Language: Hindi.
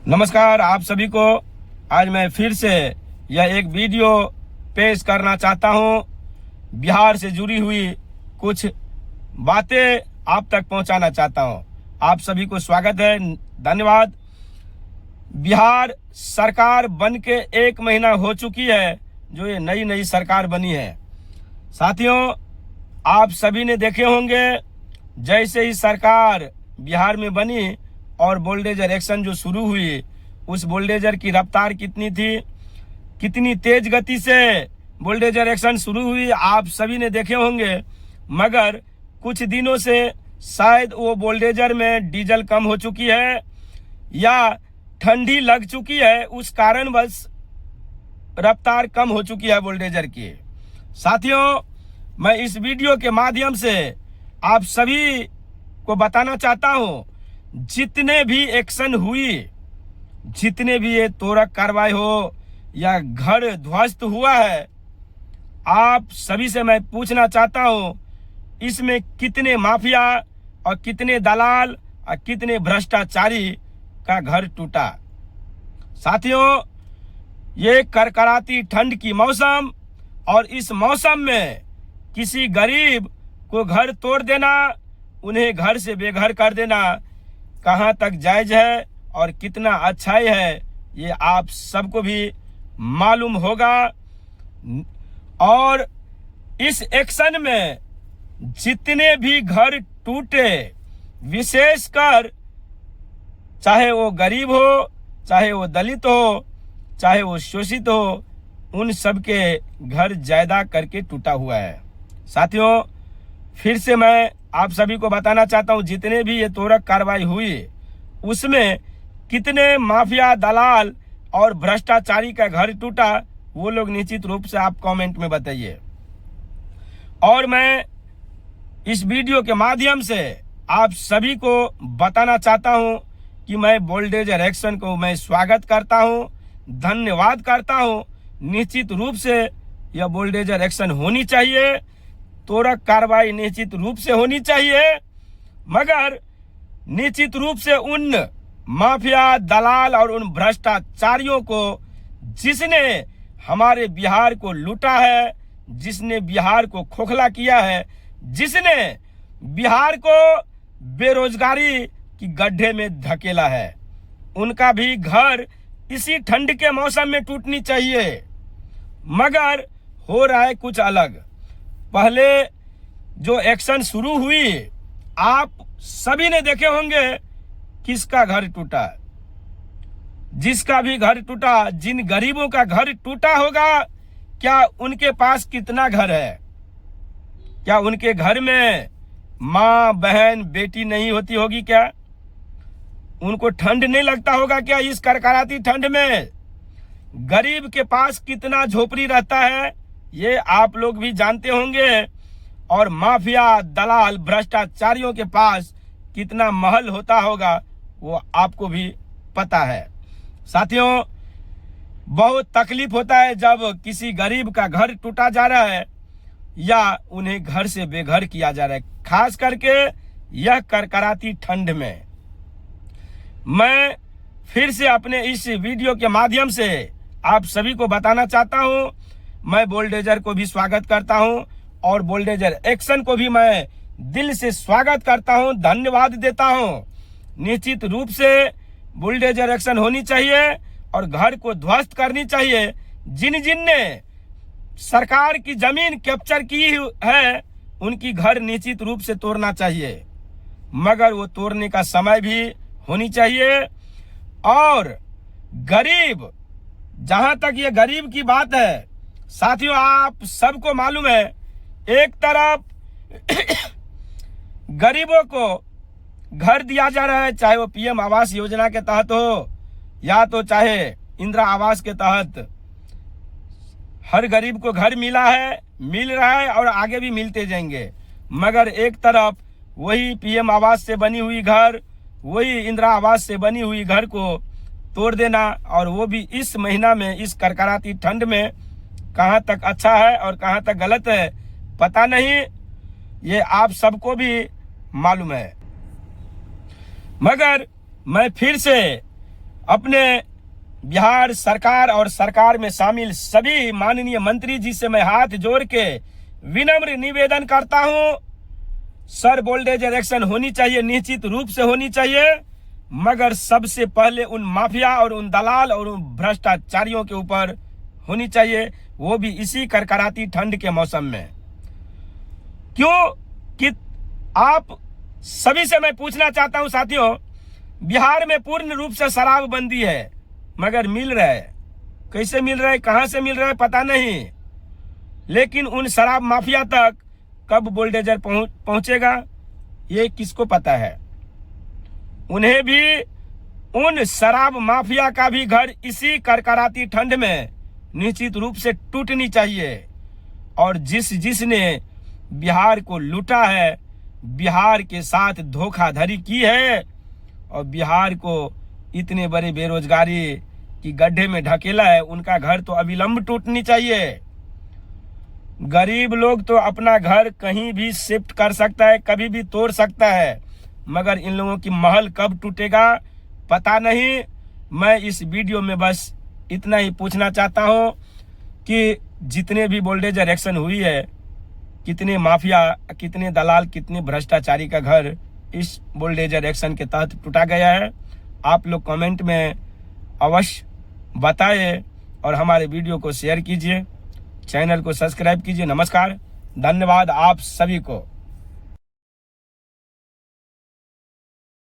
नमस्कार आप सभी को। आज मैं फिर से यह एक वीडियो पेश करना चाहता हूं। बिहार से जुड़ी हुई कुछ बातें आप तक पहुंचाना चाहता हूं। आप सभी को स्वागत है, धन्यवाद। बिहार सरकार बन के 1 महीना हो चुकी है, जो ये नई सरकार बनी है। साथियों, आप सभी ने देखे होंगे, जैसे ही सरकार बिहार में बनी और बुलडोजर एक्शन जो शुरू हुई, उस बुलडोजर की रफ्तार कितनी थी, कितनी तेज गति से बुलडोजर एक्शन शुरू हुई, आप सभी ने देखे होंगे। मगर कुछ दिनों से शायद वो बुलडोजर में डीजल कम हो चुकी है या ठंडी लग चुकी है, उस कारण बस रफ्तार कम हो चुकी है बुलडोजर की। साथियों, मैं इस वीडियो के माध्यम से आप सभी को बताना चाहता हूं, जितने भी एक्शन हुई, जितने भी ये तोड़क कार्रवाई हो या घर ध्वस्त हुआ है, आप सभी से मैं पूछना चाहता हूं, इसमें कितने माफिया और कितने दलाल और कितने भ्रष्टाचारी का घर टूटा। साथियों, ये करकराती ठंड की मौसम, और इस मौसम में किसी गरीब को घर तोड़ देना, उन्हें घर से बेघर कर देना कहां तक जायज है और कितना अच्छाई है, ये आप सबको भी मालूम होगा। और इस एक्शन में जितने भी घर टूटे, विशेषकर चाहे वो गरीब हो, चाहे वो दलित हो, चाहे वो शोषित हो, उन सब के घर ज्यादा करके टूटा हुआ है। साथियों, फिर से मैं आप सभी को बताना चाहता हूं, जितने भी ये तोड़क कार्रवाई हुई, उसमें कितने माफिया, दलाल और भ्रष्टाचारी का घर टूटा, वो लोग निश्चित रूप से आप कमेंट में बताइए। और मैं इस वीडियो के माध्यम से आप सभी को बताना चाहता हूं कि मैं बुलडोजर एक्शन को मैं स्वागत करता हूं, धन्यवाद करता हूं। निश्चित रूप से यह बुलडोजर एक्शन होनी चाहिए, तोड़क कार्रवाई निश्चित रूप से होनी चाहिए, मगर निश्चित रूप से उन माफिया, दलाल और उन भ्रष्टाचारियों को, जिसने हमारे बिहार को लूटा है, जिसने बिहार को खोखला किया है, जिसने बिहार को बेरोजगारी की गड्ढे में धकेला है, उनका भी घर इसी ठंड के मौसम में टूटनी चाहिए। मगर हो रहा है कुछ अलग। पहले जो एक्शन शुरू हुई, आप सभी ने देखे होंगे किसका घर टूटा। जिसका भी घर टूटा, जिन गरीबों का घर टूटा होगा, क्या उनके पास कितना घर है? क्या उनके घर में माँ, बहन, बेटी नहीं होती होगी? क्या उनको ठंड नहीं लगता होगा क्या इस करकराती ठंड में? गरीब के पास कितना झोपड़ी रहता है, ये आप लोग भी जानते होंगे। और माफिया, दलाल, भ्रष्टाचारियों के पास कितना महल होता होगा, वो आपको भी पता है। साथियों, बहुत तकलीफ होता है जब किसी गरीब का घर टूटा जा रहा है या उन्हें घर से बेघर किया जा रहा है, खास करके यह करकराती ठंड में। मैं फिर से अपने इस वीडियो के माध्यम से आप सभी को बताना चाहता हूं, मैं बुलडोजर को भी स्वागत करता हूं और बुलडोजर एक्शन को भी मैं दिल से स्वागत करता हूं, धन्यवाद देता हूं। निश्चित रूप से बुलडोजर एक्शन होनी चाहिए और घर को ध्वस्त करनी चाहिए। जिन ने सरकार की जमीन कैप्चर की है, उनकी घर निश्चित रूप से तोड़ना चाहिए, मगर वो तोड़ने का समय भी होनी चाहिए। और गरीब, जहां तक ये गरीब की बात है, साथियों, आप सबको मालूम है, एक तरफ गरीबों को घर दिया जा रहा है, चाहे वो पीएम आवास योजना के तहत हो या तो चाहे इंदिरा आवास के तहत। हर गरीब को घर मिला है, मिल रहा है और आगे भी मिलते जाएंगे। मगर एक तरफ वही पीएम आवास से बनी हुई घर, वही इंदिरा आवास से बनी हुई घर को तोड़ देना, और वो भी इस महीना में, इस करकराती ठंड में, कहां तक अच्छा है और कहां तक गलत है पता नहीं, ये आप सबको भी मालूम है। मगर मैं फिर से अपने बिहार सरकार और सरकार में शामिल सभी माननीय मंत्री जी से मैं हाथ जोड़ के विनम्र निवेदन करता हूं, सर बुलडोजर एक्शन होनी चाहिए, निश्चित रूप से होनी चाहिए, मगर सबसे पहले उन माफिया और उन दलाल और उन भ्रष्टाचारियों के ऊपर होनी चाहिए, वो भी इसी करकराती ठंड के मौसम में। क्यों कि आप सभी से मैं पूछना चाहता हूं साथियों, बिहार में पूर्ण रूप से शराबबंदी है, मगर मिल रहा है, कैसे मिल रहा है, कहां से मिल रहा है पता नहीं, लेकिन उन शराब माफिया तक कब बुलडोजर पहुंचेगा ये किसको पता है। उन्हें भी, उन शराब माफिया का भी घर इसी करकराती ठंड में निश्चित रूप से टूटनी चाहिए। और जिसने बिहार को लूटा है, बिहार के साथ धोखाधड़ी की है और बिहार को इतने बड़े बेरोजगारी की गड्ढे में ढकेला है, उनका घर तो अविलंब टूटनी चाहिए। गरीब लोग तो अपना घर कहीं भी शिफ्ट कर सकता है, कभी भी तोड़ सकता है, मगर इन लोगों की महल कब टूटेगा पता नहीं। मैं इस वीडियो में बस इतना ही पूछना चाहता हूं कि जितने भी बुलडोजर एक्शन हुई है, कितने माफिया, कितने दलाल, कितने भ्रष्टाचारी का घर इस बुलडोजर एक्शन के तहत टूटा गया है, आप लोग कमेंट में अवश्य बताएं और हमारे वीडियो को शेयर कीजिए, चैनल को सब्सक्राइब कीजिए। नमस्कार, धन्यवाद आप सभी को।